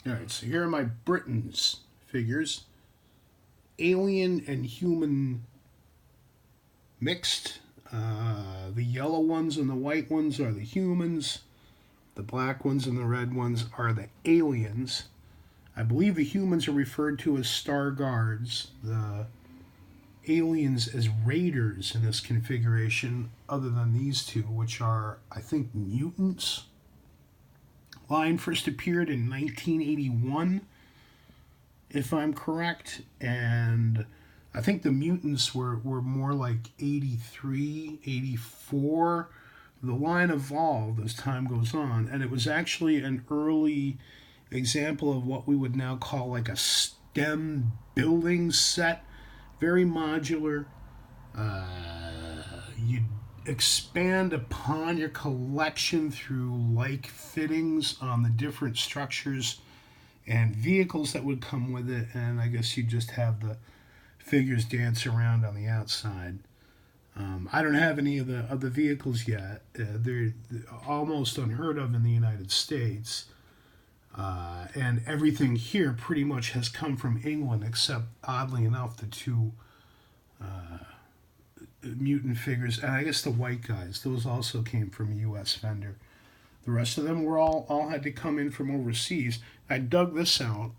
Alright, so here are my Britain's figures. Alien and human mixed. The yellow ones and the white ones are the humans. The black ones and the red ones are the aliens. I believe the humans are referred to as Stargards. The aliens as raiders in this configuration, other than these two, which are, I think, mutants. Line first appeared in 1981, if I'm correct, and I think the mutants were more like 83, 84. The line evolved as time goes on, and it was actually an early example of what we would now call like a STEM building set. Very modular. You expand upon your collection through like fittings on the different structures and vehicles that would come with it, and I guess you just have the figures dance around on the outside. I don't have any of the vehicles yet. They're almost unheard of in the United States, and everything here pretty much has come from England, except oddly enough the two mutant figures, and I guess the white guys. Those also came from a U.S. vendor. The rest of them were all had to come in from overseas. I dug this out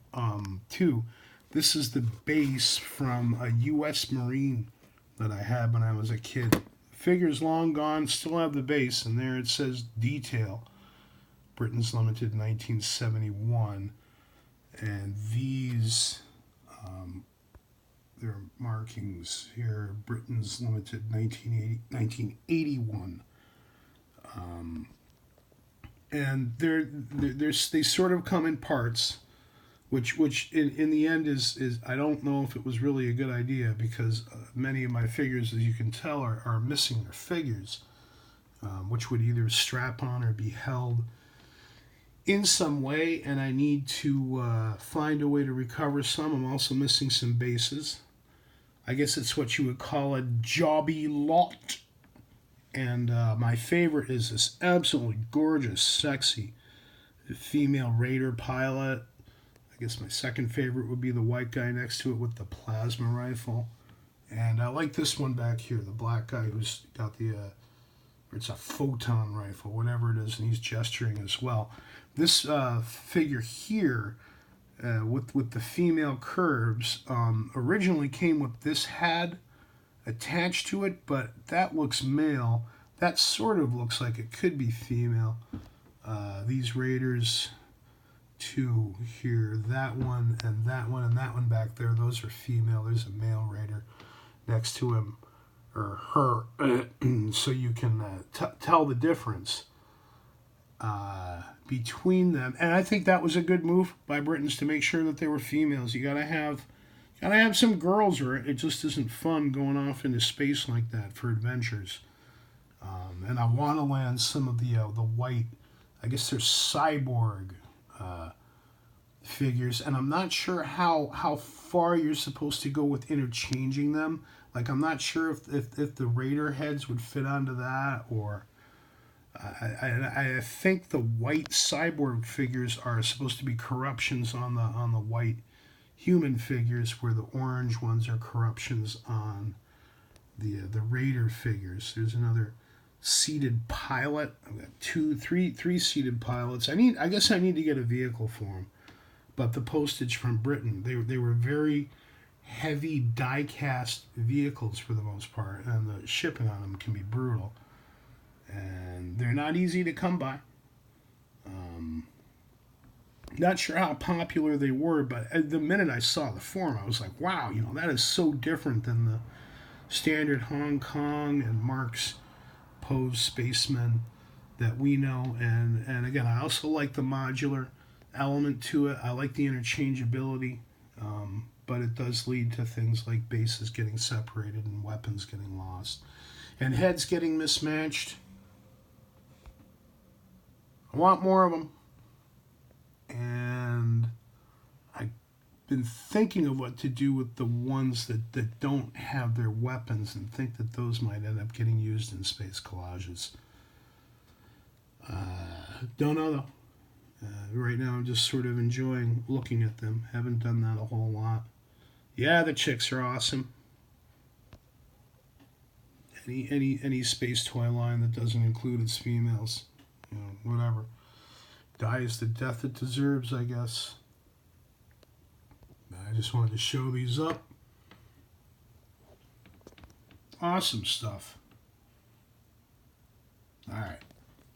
too. This is the base from a U.S. Marine that I had when I was a kid. Figure's long gone, still have the base, and there it says Deetail, Britain's Limited 1971. And these, their markings here, Britain's Limited 1981. And they sort of come in parts, which in the end is I don't know if it was really a good idea, because many of my figures, as you can tell, are missing their figures, which would either strap on or be held in some way, and I need to find a way to recover some. I'm also missing some bases. I guess it's what you would call a jobby lot. And my favorite is this absolutely gorgeous, sexy female raider pilot. I guess my second favorite would be the white guy next to it with the plasma rifle. And I like this one back here, the black guy who's got the, or it's a photon rifle, whatever it is, and he's gesturing as well. This figure here, with the female curves, originally came with this head attached to it, but that looks male. That sort of looks like it could be female. These raiders, two here, that one and that one and that one back there, those are female. There's a male raider next to him or her, so you can tell the difference between them. And I think that was a good move by Britons to make sure that they were females. You gotta have some girls, or it just isn't fun going off into space like that for adventures. And I want to land some of the white, I guess they're cyborg figures, and I'm not sure how far you're supposed to go with interchanging them. Like, I'm not sure if the raider heads would fit onto that, or I think the white cyborg figures are supposed to be corruptions on the white human figures, where the orange ones are corruptions on the raider figures. There's another seated pilot. I've got three seated pilots. I guess I need to get a vehicle for them. But the postage from Britain, they were very heavy die-cast vehicles for the most part, and the shipping on them can be brutal. And they're not easy to come by. Not sure how popular they were, but the minute I saw the form, I was like, wow, that is so different than the standard Hong Kong and Mark's pose spacemen that we know. And again, I also like the modular element to it. I like the interchangeability, but it does lead to things like bases getting separated and weapons getting lost and heads getting mismatched. I want more of them. And I've been thinking of what to do with the ones that don't have their weapons, and think that those might end up getting used in space collages. Don't know though. Right now I'm just sort of enjoying looking at them. Haven't done that a whole lot. Yeah, the chicks are awesome. Any space toy line that doesn't include its females, whatever. Dies the death it deserves, I guess. I just wanted to show these up. Awesome stuff. All right.